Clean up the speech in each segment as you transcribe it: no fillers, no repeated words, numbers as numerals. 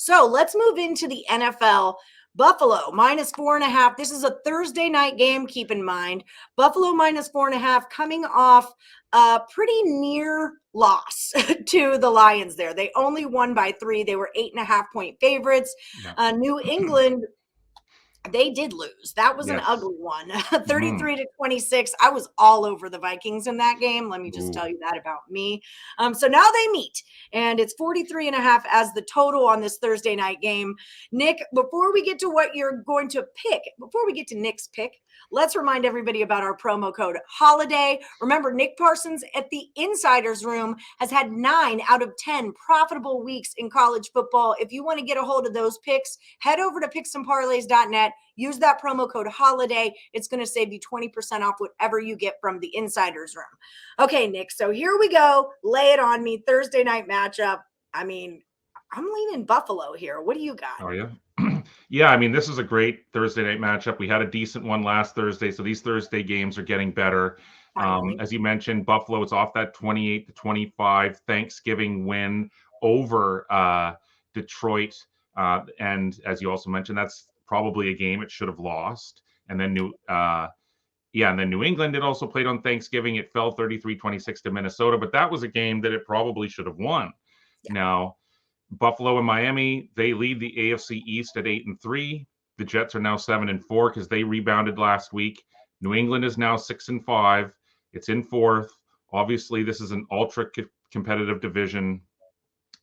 So let's move into the NFL. Buffalo -4.5. This is a Thursday night game, keep in mind. Buffalo -4.5 coming off a pretty near loss to the Lions there. They only won by 3. They were 8.5-point favorites. Yeah. New England, they did lose. That was an Yes. ugly one. Mhm. 33-26. I was all over the Vikings in that game. Let me just Ooh. tell you that about me. So now they meet, and it's 43.5 as the total on this Thursday night game. Nick, before we get to what you're going to pick, before we get to Nick's pick, let's remind everybody about our promo code HOLIDAY. Remember, Nick Parsons at the Insiders Room has had 9 out of 10 profitable weeks in college football. If you want to get a hold of those picks, head over to picksandparlays.net. Use that promo code HOLIDAY. It's going to save you 20% off whatever you get from the Insiders Room. Okay, Nick, so here we go. Lay it on me. Thursday night matchup. I mean, I'm leaning Buffalo here. What do you got? Oh, yeah. Yeah, I mean, this is a great Thursday night matchup. We had a decent one last Thursday, so these Thursday games are getting better. Finally. As you mentioned, Buffalo is off that 28-25 Thanksgiving win over Detroit. And as you also mentioned, that's probably a game it should have lost. And then New England, it also played on Thanksgiving. It fell 33-26 to Minnesota, but that was a game that it probably should have won. Yeah. Now, Buffalo and Miami, they lead the AFC East at 8-3. The Jets are now 7-4 because they rebounded last week. New England is now 6-5. It's in fourth. Obviously, this is an ultra competitive division.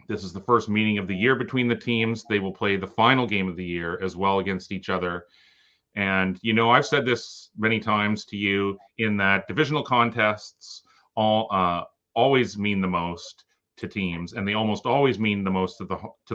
This is the first meeting of the year between the teams. They will play the final game of the year as well against each other. And, I've said this many times to you in that divisional contests always mean the most to teams, and they almost always mean the most to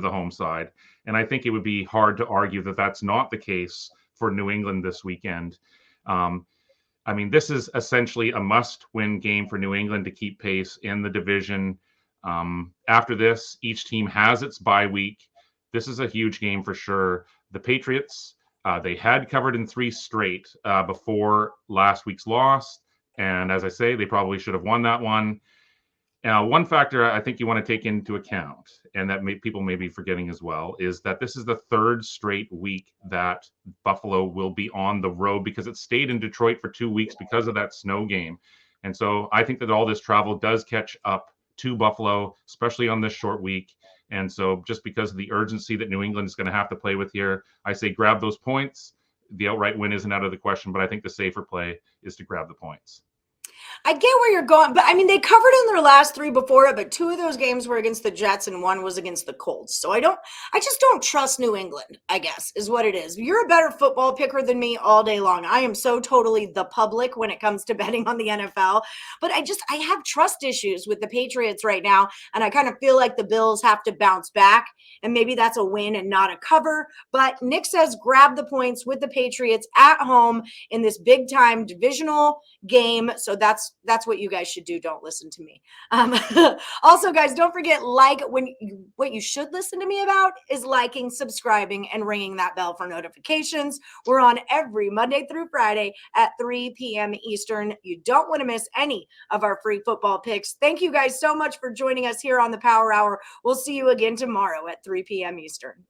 the home side. And I think it would be hard to argue that that's not the case for New England this weekend. I mean, this is essentially a must-win game for New England to keep pace in the division. After this, each team has its bye week. This is a huge game for sure. The Patriots, they had covered in 3 straight before last week's loss. And as I say, they probably should have won that one. Now, one factor I think you want to take into account, and that people may be forgetting as well, is that this is the 3rd straight week that Buffalo will be on the road because it stayed in Detroit for 2 weeks because of that snow game. And so I think that all this travel does catch up to Buffalo, especially on this short week. And so just because of the urgency that New England is going to have to play with here, I say grab those points. The outright win isn't out of the question, but I think the safer play is to grab the points. I get where you're going, but I mean, they covered in their last 3 before it, but 2 of those games were against the Jets and 1 was against the Colts. So I just don't trust New England, I guess, is what it is. You're a better football picker than me all day long. I am so totally the public when it comes to betting on the NFL, but I have trust issues with the Patriots right now. And I kind of feel like the Bills have to bounce back, and maybe that's a win and not a cover. But Nick says grab the points with the Patriots at home in this big time divisional game. So that's what you guys should do. Don't listen to me. Also, guys, don't forget, what you should listen to me about is liking, subscribing, and ringing that bell for notifications. We're on every Monday through Friday at 3 p.m. Eastern. You don't want to miss any of our free football picks. Thank you guys so much for joining us here on the Power Hour. We'll see you again tomorrow at 3 p.m. Eastern.